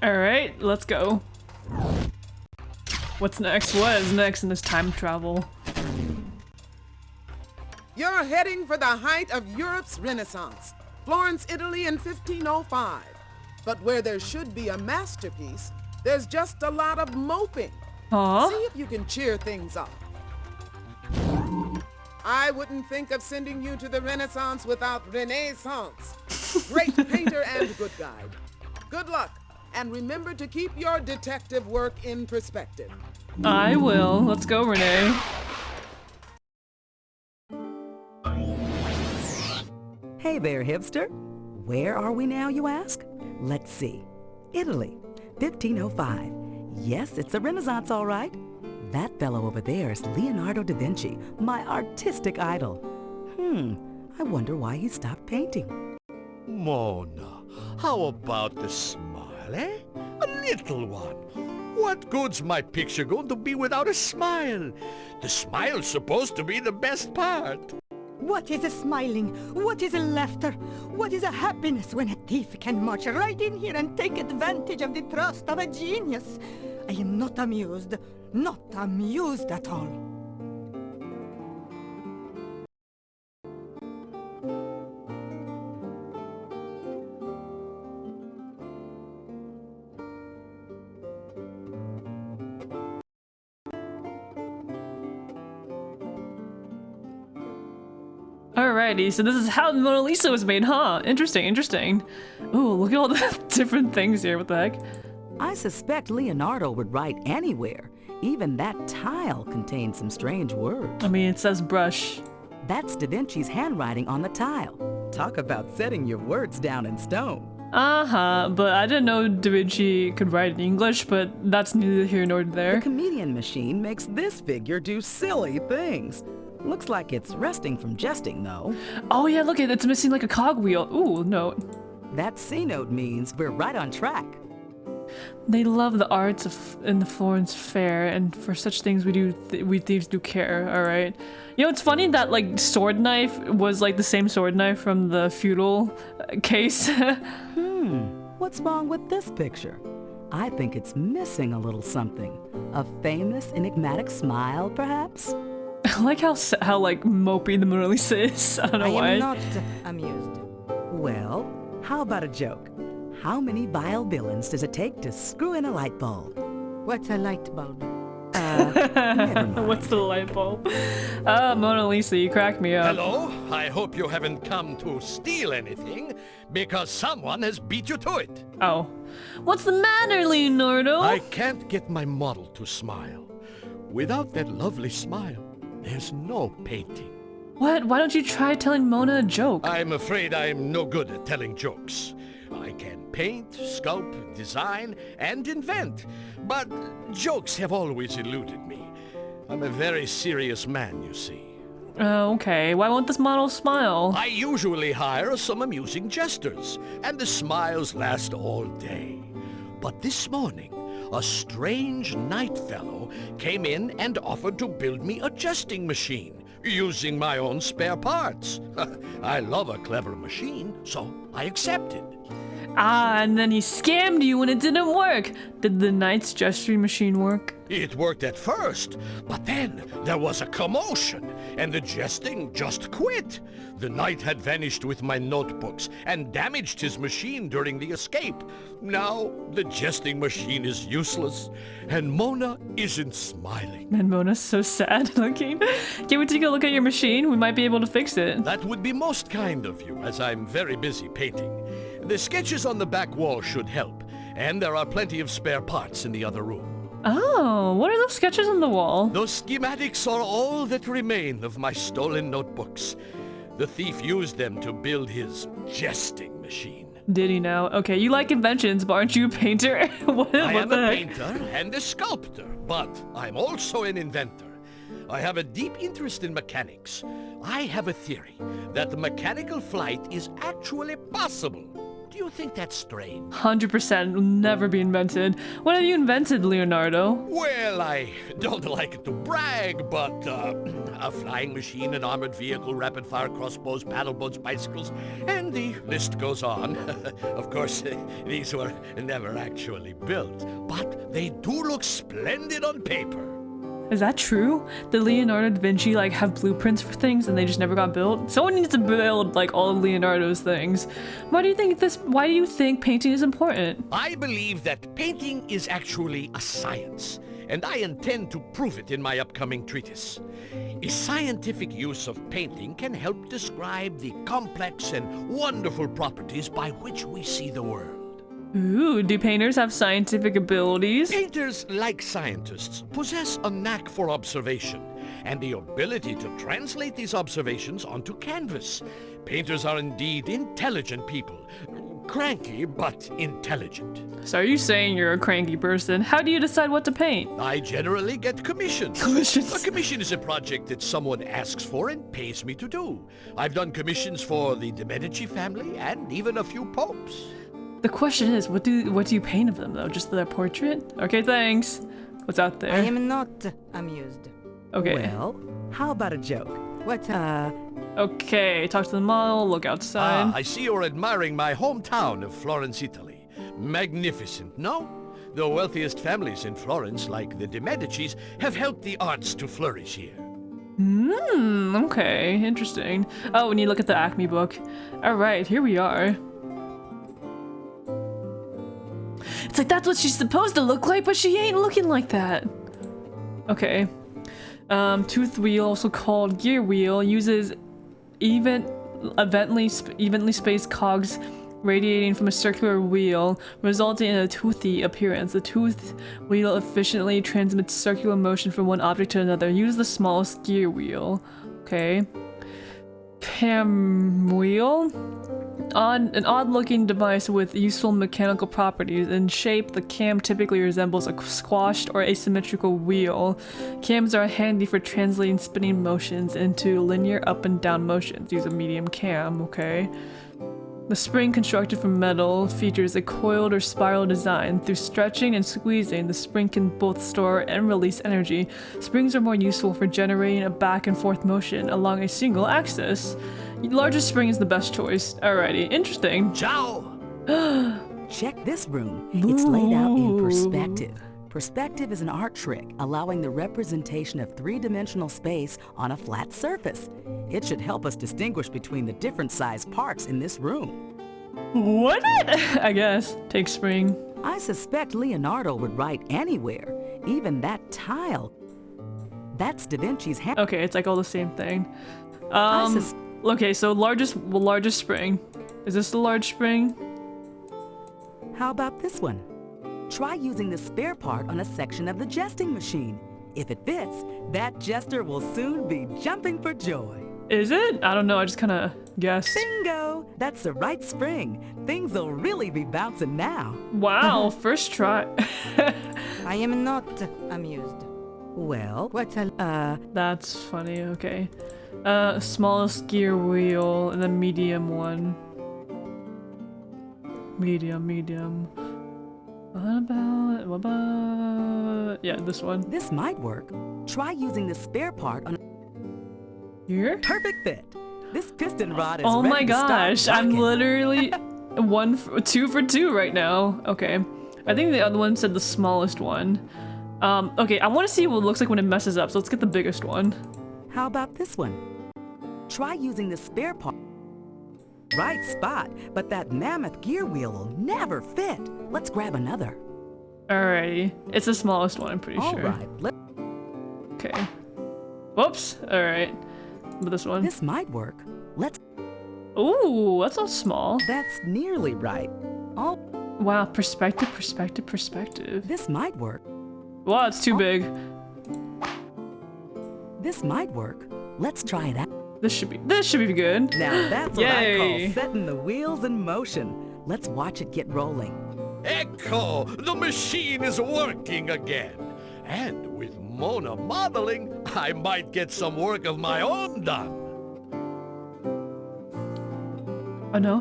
Alright, let's go. What's next? What is next in this time travel? You're heading for the height of Europe's Renaissance, Florence, Italy in 1505. But where there should be a masterpiece, there's just a lot of moping. Huh? See if you can cheer things up. I wouldn't think of sending you to the Renaissance without Renaissance. Great painter and good guide. Good luck, and remember to keep your detective work in perspective. I will. Let's go, Renee. Hey there, hipster. Where are we now, you ask? Let's see. Italy, 1505. Yes, it's the Renaissance, all right. That fellow over there is Leonardo da Vinci, my artistic idol. I wonder why he stopped painting. Mona, how about the smile, eh? A little one. What good's my picture going to be without a smile? The smile's supposed to be the best part. What is a smiling? What is a laughter? What is a happiness when a thief can march right in here and take advantage of the trust of a genius? I am not amused. Not amused at all. Alrighty, so this is how the Mona Lisa was made, huh? Interesting, interesting. Ooh, look at all the different things here, what the heck? I suspect Leonardo would write anywhere. Even that tile contains some strange words. I mean, it says brush. That's Da Vinci's handwriting on the tile. Talk about setting your words down in stone. Uh-huh, but I didn't know Da Vinci could write in English, but that's neither here nor there. The comedian machine makes this figure do silly things. Looks like it's resting from jesting, though. Oh yeah, look, it's missing like a cogwheel. Ooh, note. That C note means we're right on track. They love the arts in the Florence Fair, and for such things we thieves do care, alright? You know, it's funny that, like, sword knife was, like, the same sword knife from the feudal case. What's wrong with this picture? I think it's missing a little something. A famous, enigmatic smile, perhaps? I like how like, mopey the Mona Lisa is. I don't know why. I am not amused. Well, how about a joke? How many vile villains does it take to screw in a light bulb? What's a light bulb? Never mind. What's the light bulb? Mona Lisa, you crack me up. Hello, I hope you haven't come to steal anything, because someone has beat you to it. Oh. What's the matter, Leonardo? I can't get my model to smile. Without that lovely smile, there's no painting. What? Why don't you try telling Mona a joke? I'm afraid I'm no good at telling jokes. I can paint, sculpt, design, and invent, but jokes have always eluded me. I'm a very serious man, you see. Okay. Why won't this model smile? I usually hire some amusing jesters, and the smiles last all day. But this morning, a strange night fellow came in and offered to build me a jesting machine, using my own spare parts. I love a clever machine, so I accepted. Ah, and then he scammed you and it didn't work. Did the knight's gesturing machine work? It worked at first, but then there was a commotion, and the jesting just quit. The knight had vanished with my notebooks and damaged his machine during the escape. Now the jesting machine is useless, and Mona isn't smiling. Man, Mona's so sad looking. Can we take a look at your machine? We might be able to fix it. That would be most kind of you, as I'm very busy painting. The sketches on the back wall should help, and there are plenty of spare parts in the other room. Oh, what are those sketches on the wall? Those schematics are all that remain of my stolen notebooks. The thief used them to build his jesting machine. Did he now? Okay, you like inventions, but aren't you a painter? what I am the a heck? painter and a sculptor, but I'm also an inventor. I have a deep interest in mechanics. I have a theory that the mechanical flight is actually possible. Do you think that's strange? 100% will never be invented. What have you invented, Leonardo? Well, I don't like to brag, but a flying machine, an armored vehicle, rapid-fire crossbows, paddle boats, bicycles, and the list goes on. Of course, these were never actually built, but they do look splendid on paper. Is that true? Did Leonardo da Vinci like have blueprints for things and they just never got built? Someone needs to build like all of Leonardo's things. Why do you think painting is important? I believe that painting is actually a science, and I intend to prove it in my upcoming treatise. A scientific use of painting can help describe the complex and wonderful properties by which we see the world. Ooh, do painters have scientific abilities? Painters, like scientists, possess a knack for observation and the ability to translate these observations onto canvas. Painters are indeed intelligent people. Cranky, but intelligent. So are you saying you're a cranky person? How do you decide what to paint? I generally get commissions. Commissions? A commission is a project that someone asks for and pays me to do. I've done commissions for the Medici family and even a few popes. The question is, what do you paint of them though? Just their portrait? Okay, thanks. What's out there? I am not amused. Okay. Well, how about a joke? What? Okay, talk to the model, look outside. I see you're admiring my hometown of Florence, Italy. Magnificent, no? The wealthiest families in Florence, like the Medicis, have helped the arts to flourish here. Okay, interesting. Oh, when you look at the Acme book. Alright, here we are. It's like, that's what she's supposed to look like, but she ain't looking like that. Okay. Tooth wheel, also called gear wheel, uses evenly spaced cogs radiating from a circular wheel, resulting in a toothy appearance. The tooth wheel efficiently transmits circular motion from one object to another. Use the smallest gear wheel. Okay. Cam wheel. An odd-looking device with useful mechanical properties. In shape, the cam typically resembles a squashed or asymmetrical wheel. Cams are handy for translating spinning motions into linear up and down motions. Use a medium cam, okay. The spring, constructed from metal, features a coiled or spiral design. Through stretching and squeezing, the spring can both store and release energy. Springs are more useful for generating a back and forth motion along a single axis. Largest spring is the best choice. Alrighty, interesting. Ciao! Check this room. It's laid out in Ooh. perspective. Perspective is an art trick, allowing the representation of three-dimensional space on a flat surface. It should help us distinguish between the different sized parts in this room. What? I guess. Take spring. I suspect Leonardo would write anywhere, even that tile. That's Da Vinci's hand. Okay, it's like all the same thing. Okay, so largest spring. Is this the large spring? How about this one? Try using the spare part on a section of the jesting machine. If it fits, that jester will soon be jumping for joy. Is it? I don't know, I just kind of guessed. Bingo! That's the right spring. Things will really be bouncing now. Wow, first try. I am not amused. Well, What? That's funny, okay. Smallest gear wheel, and then medium one. Medium. What about... Yeah, this one. this might work. Try using the spare part on Here? perfect fit. This piston rod is Oh ready my to start gosh, I'm rocking. literally two for two right now. Okay. I think the other one said the smallest one. Okay, I want to see what it looks like when it messes up, so let's get the biggest one. How about this one? Try using the spare part. Right spot, but that mammoth gear wheel will never fit. Let's grab another. Alrighty. It's the smallest one, I'm pretty All sure. right, Okay. Whoops. Alright. But this one. this might work. Let's. Ooh, that's all small. That's nearly right. Oh, Wow, perspective. this might work. Wow, it's too big. This might work. Let's try it out. This should be good. Now that's what I Yay. call setting the wheels in motion. Let's watch it get rolling. Echo! The machine is working again. And with Mona modeling, I might get some work of my own done. Oh no.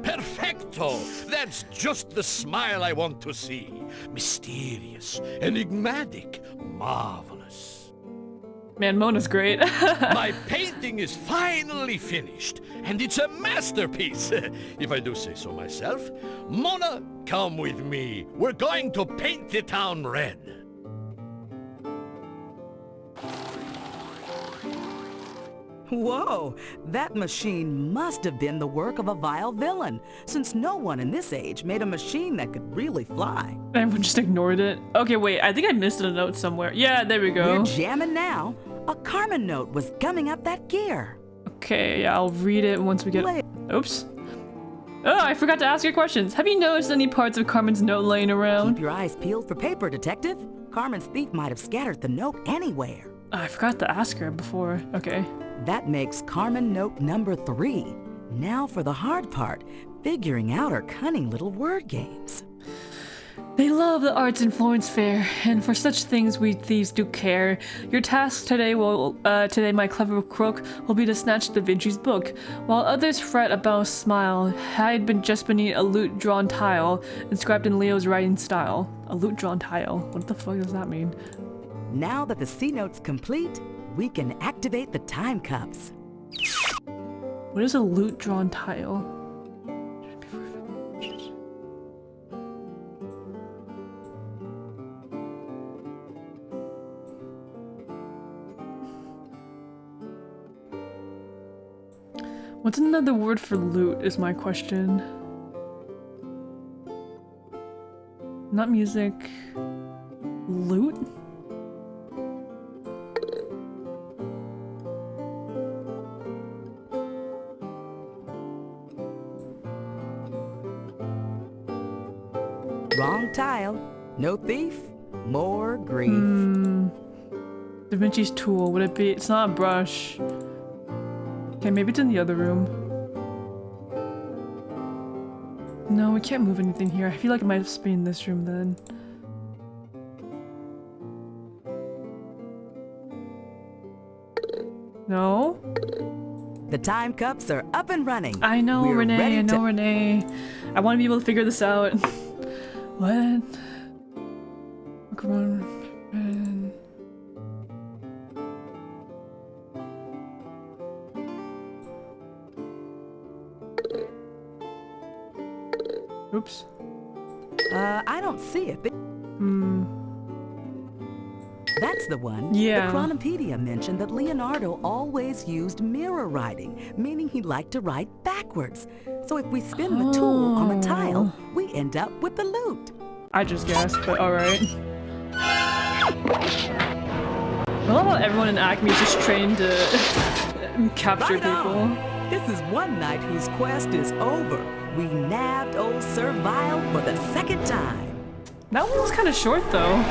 Perfecto! That's just the smile I want to see. Mysterious, enigmatic, marvelous. Man, Mona's great. My painting is finally finished, and it's a masterpiece, if I do say so myself. Mona, come with me. We're going to paint the town red. Whoa, that machine must have been the work of a vile villain, since no one in this age made a machine that could really fly. Everyone just ignored it. Okay, wait, I think I missed a note somewhere. Yeah, there we go. We're jamming now. A Carmen note was gumming up that gear. Okay, yeah, I'll read it once we get... Oops. Oh, I forgot to ask your questions. Have you noticed any parts of Carmen's note laying around? Keep your eyes peeled for paper, Detective. Carmen's thief might have scattered the note anywhere. I forgot to ask her before. Okay. That makes Carmen note number 3. Now for the hard part, figuring out her cunning little word games. They love the arts in Florence Fair, and for such things we thieves do care. Your task today my clever crook, will be to snatch Da Vinci's book. While others fret about a smile, hide just beneath a lute-drawn tile, inscribed in Leo's writing style. A lute-drawn tile? What the fuck does that mean? Now that the C note's complete, we can activate the time cups. What is a lute-drawn tile? What's another word for lute is my question. Not music. Lute? Wrong tile. No thief, more grief. Da Vinci's tool, would it be? It's not a brush. Okay, maybe it's in the other room. No, we can't move anything here. I feel like it might just be in this room then. No? The time cups are up and running. I know, We're Renee, ready I know, to- Renee. I want to be able to figure this out. What? Come on. Oops. I don't see it. That's the one. Yeah. The Chronopedia mentioned that Leonardo always used mirror writing, meaning he liked to write backwards. So if we spin the tool on the tile, we end up with the lute. I just guessed, but alright. I love how everyone in Acme is just trained to capture Right on. people. This is one knight whose quest is over. We nabbed old Servile for the second time. That one was kind of short though.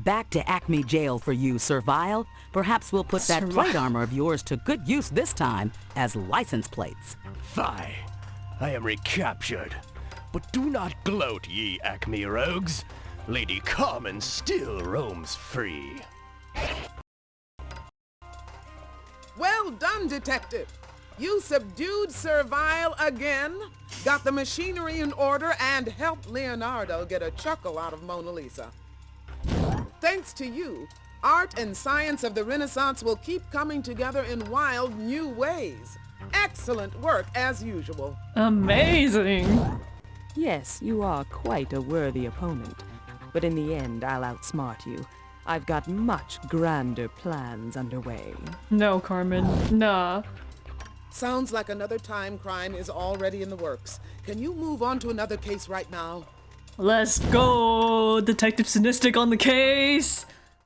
Back to Acme Jail for you, Servile. Perhaps we'll put that plate armor of yours to good use this time as license plates. Fie, I am recaptured. But do not gloat, ye Acme rogues. Lady Carmen still roams free. Well done, Detective. You subdued Servile again, got the machinery in order, and helped Leonardo get a chuckle out of Mona Lisa. Thanks to you, art and science of the Renaissance will keep coming together in wild new ways. Excellent work, as usual. Amazing. Yes, you are quite a worthy opponent. But in the end, I'll outsmart you. I've got much grander plans underway. No, Carmen. Nah. Sounds like another time crime is already in the works. Can you move on to another case right now? Let's go! Detective Cynistic on the case!